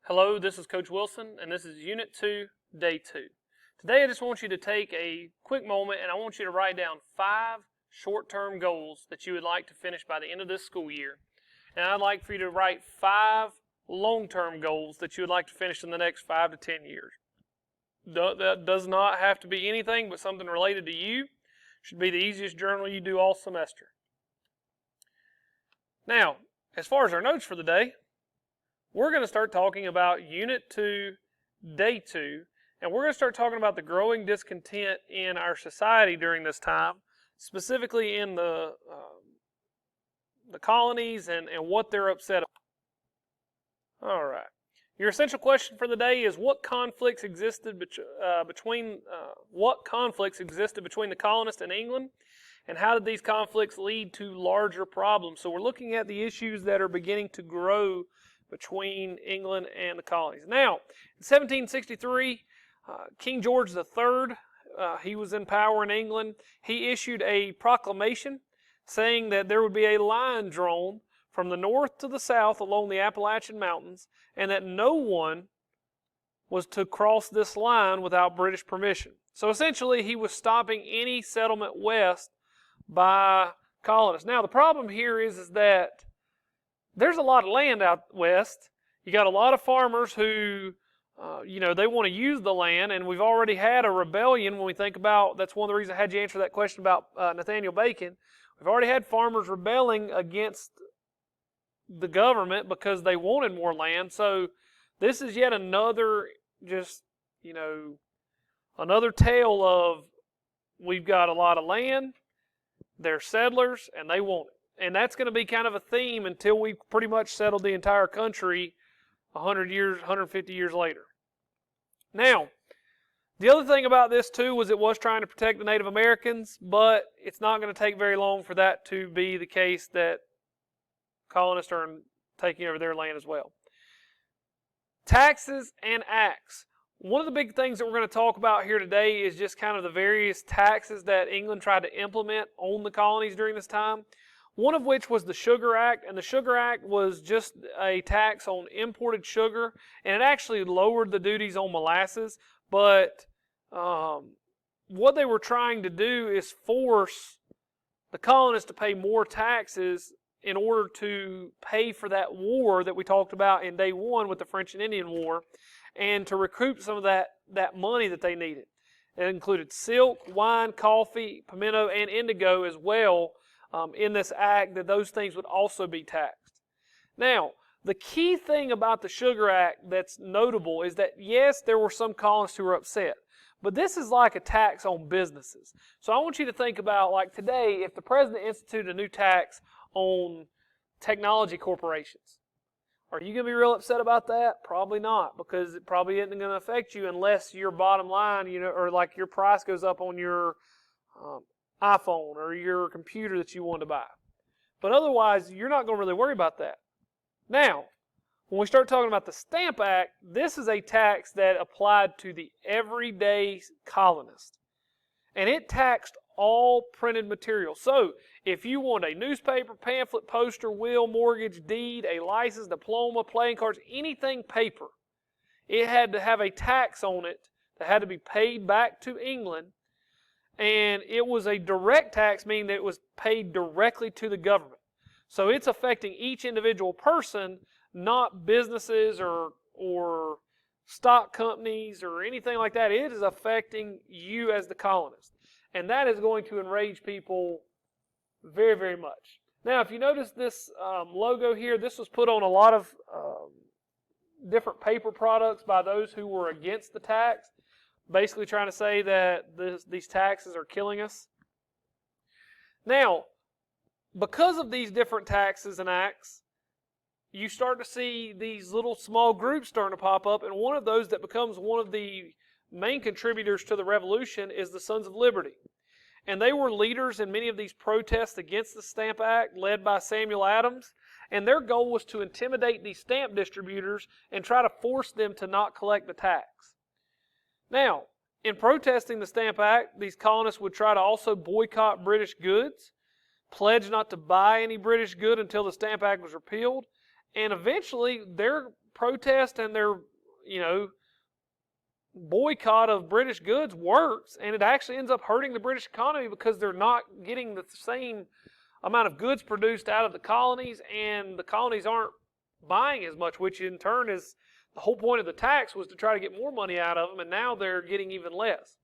Hello, this is Coach Wilson, and this is Unit 2, Day 2. Today I just want you to take a quick moment and I want you to write down 5 short-term goals that you would like to finish by the end of this school year. And I'd like for you to write 5 long-term goals that you would like to finish in the next 5 to 10 years. That does not have to be anything but something related to you. It should be the easiest journal you do all semester. Now, as far as our notes for the day, we're going to start talking about Unit 2, Day 2, and we're going to start talking about the growing discontent in our society during this time, specifically in the colonies and what they're upset about. All right. Your essential question for the day is what conflicts existed between the colonists and England, and how did these conflicts lead to larger problems? So we're looking at the issues that are beginning to grow between England and the colonies. Now, in 1763, King George III, he was in power in England. He issued a proclamation saying that there would be a line drawn from the north to the south along the Appalachian Mountains, and that no one was to cross this line without British permission. So essentially, he was stopping any settlement west by colonists. Now, the problem here is that there's a lot of land out west. You got a lot of farmers who, they want to use the land, and we've already had a rebellion when we think about, that's one of the reasons I had you answer that question about Nathaniel Bacon. We've already had farmers rebelling against the government because they wanted more land. So this is yet another another tale of we've got a lot of land, they're settlers, and they want it. And that's going to be kind of a theme until we pretty much settled the entire country 100 years, 150 years later. Now, the other thing about this too was it was trying to protect the Native Americans, but it's not going to take very long for that to be the case that colonists are taking over their land as well. Taxes and acts. One of the big things that we're going to talk about here today is just kind of the various taxes that England tried to implement on the colonies during this time. One of which was the Sugar Act, and the Sugar Act was just a tax on imported sugar, and it actually lowered the duties on molasses, but what they were trying to do is force the colonists to pay more taxes in order to pay for that war that we talked about in Day 1 with the French and Indian War, and to recoup some of that money that they needed. It included silk, wine, coffee, pimento, and indigo as well, in this act, that those things would also be taxed. Now, the key thing about the Sugar Act that's notable is that, yes, there were some colonists who were upset, but this is like a tax on businesses. So I want you to think about, like today, if the president instituted a new tax on technology corporations, are you going to be real upset about that? Probably not, because it probably isn't going to affect you unless your bottom line, or like your price goes up on your iPhone or your computer that you want to buy. But otherwise, you're not going to really worry about that. Now, when we start talking about the Stamp Act, this is a tax that applied to the everyday colonist. And it taxed all printed material. So, if you want a newspaper, pamphlet, poster, will, mortgage, deed, a license, diploma, playing cards, anything paper, it had to have a tax on it that had to be paid back to England. And it was a direct tax, meaning that it was paid directly to the government. So it's affecting each individual person, not businesses or stock companies or anything like that. It is affecting you as the colonist. And that is going to enrage people very, very much. Now, if you notice this logo here, this was put on a lot of different paper products by those who were against the tax. Basically trying to say that these taxes are killing us. Now, because of these different taxes and acts, you start to see these little small groups starting to pop up, and one of those that becomes one of the main contributors to the revolution is the Sons of Liberty. And they were leaders in many of these protests against the Stamp Act, led by Samuel Adams, and their goal was to intimidate these stamp distributors and try to force them to not collect the tax. Now, in protesting the Stamp Act, these colonists would try to also boycott British goods, pledge not to buy any British good until the Stamp Act was repealed, and eventually their protest and their, boycott of British goods works, and it actually ends up hurting the British economy because they're not getting the same amount of goods produced out of the colonies, and the colonies aren't buying as much, which in turn is the whole point of the tax, was to try to get more money out of them, and now they're getting even less.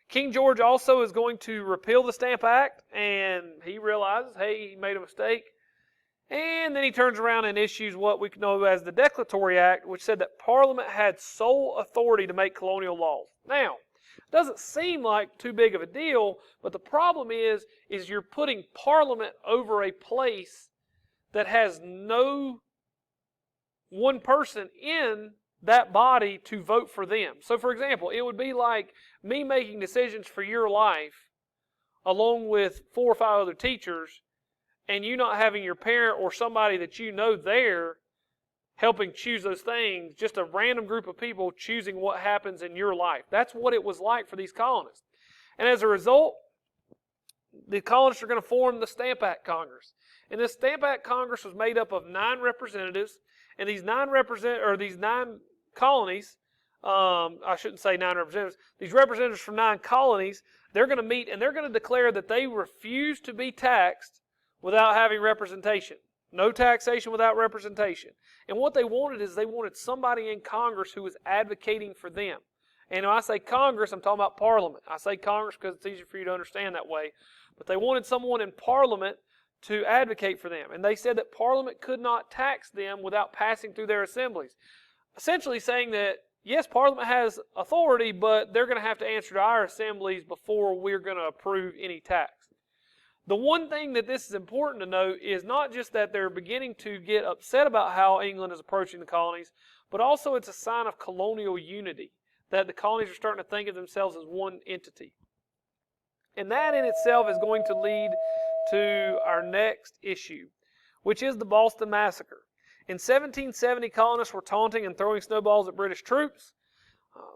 King George also is going to repeal the Stamp Act, and he realizes, hey, he made a mistake. And then he turns around and issues what we know as the Declaratory Act, which said that Parliament had sole authority to make colonial laws. Now, it doesn't seem like too big of a deal, but the problem is you're putting Parliament over a place that has no one person in that body to vote for them. So, for example, it would be like me making decisions for your life along with 4 or 5 other teachers, and you not having your parent or somebody that you know there helping choose those things, just a random group of people choosing what happens in your life. That's what it was like for these colonists. And as a result, the colonists are going to form the Stamp Act Congress. And this Stamp Act Congress was made up of 9 representatives, and these 9 colonies, I shouldn't say 9 representatives, these representatives from 9 colonies, they're going to meet and they're going to declare that they refuse to be taxed without having representation. No taxation without representation. And what they wanted is they wanted somebody in Congress who was advocating for them. And when I say Congress, I'm talking about Parliament. I say Congress because it's easier for you to understand that way. But they wanted someone in Parliament to advocate for them. And they said that Parliament could not tax them without passing through their assemblies. Essentially saying that, yes, Parliament has authority, but they're going to have to answer to our assemblies before we're going to approve any tax. The one thing that this is important to note is not just that they're beginning to get upset about how England is approaching the colonies, but also it's a sign of colonial unity, that the colonies are starting to think of themselves as one entity. And that in itself is going to lead to our next issue, which is the Boston Massacre. In 1770, colonists were taunting and throwing snowballs at British troops.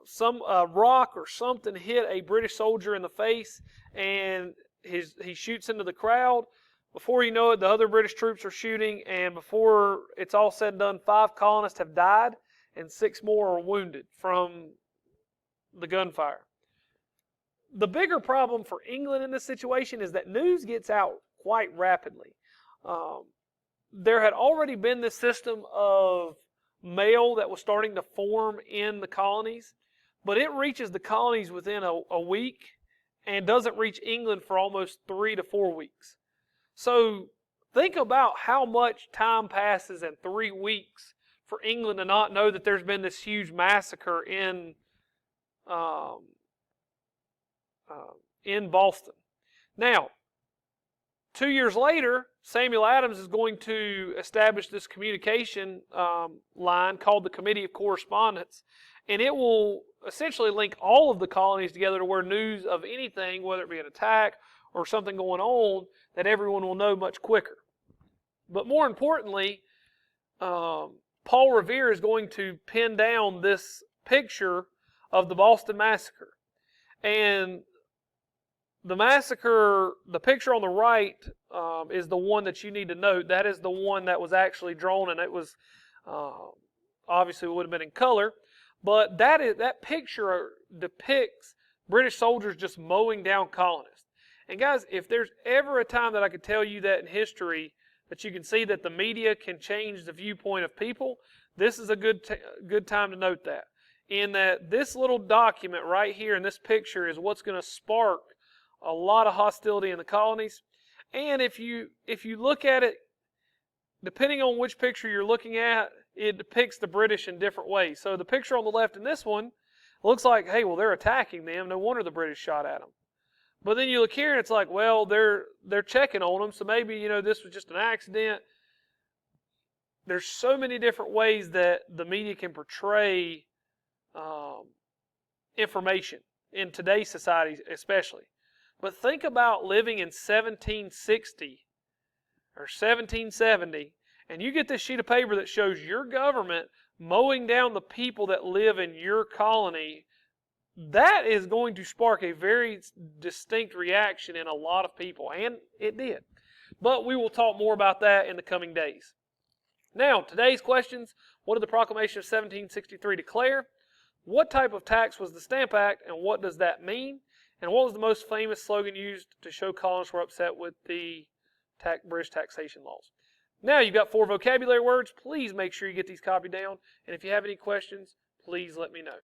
Some rock or something hit a British soldier in the face, and he shoots into the crowd. Before you know it, the other British troops are shooting, and before it's all said and done, 5 colonists have died, and 6 more are wounded from the gunfire. The bigger problem for England in this situation is that news gets out quite rapidly. There had already been this system of mail that was starting to form in the colonies, but it reaches the colonies within a week and doesn't reach England for almost 3 to 4 weeks. So think about how much time passes in 3 weeks for England to not know that there's been this huge massacre in Boston. Now, 2 years later, Samuel Adams is going to establish this communication line called the Committee of Correspondence, and it will essentially link all of the colonies together to where news of anything, whether it be an attack or something going on, that everyone will know much quicker. But more importantly, Paul Revere is going to pin down this picture of the Boston Massacre. And the massacre, the picture on the right is the one that you need to note. That is the one that was actually drawn, and it was obviously would have been in color. But that picture depicts British soldiers just mowing down colonists. And guys, if there's ever a time that I could tell you that in history that you can see that the media can change the viewpoint of people, this is a good time to note that. In that this little document right here in this picture is what's going to spark a lot of hostility in the colonies. And if you look at it, depending on which picture you're looking at, it depicts the British in different ways. So the picture on the left in this one looks like, hey, well, they're attacking them. No wonder the British shot at them. But then you look here and it's like, well, they're checking on them, so maybe, this was just an accident. There's so many different ways that the media can portray information in today's society especially. But think about living in 1760 or 1770, and you get this sheet of paper that shows your government mowing down the people that live in your colony. That is going to spark a very distinct reaction in a lot of people, and it did. But we will talk more about that in the coming days. Now, today's questions. What did the Proclamation of 1763 declare? What type of tax was the Stamp Act, and what does that mean? And what was the most famous slogan used to show colonists were upset with the British taxation laws? Now you've got 4 vocabulary words. Please make sure you get these copied down. And if you have any questions, please let me know.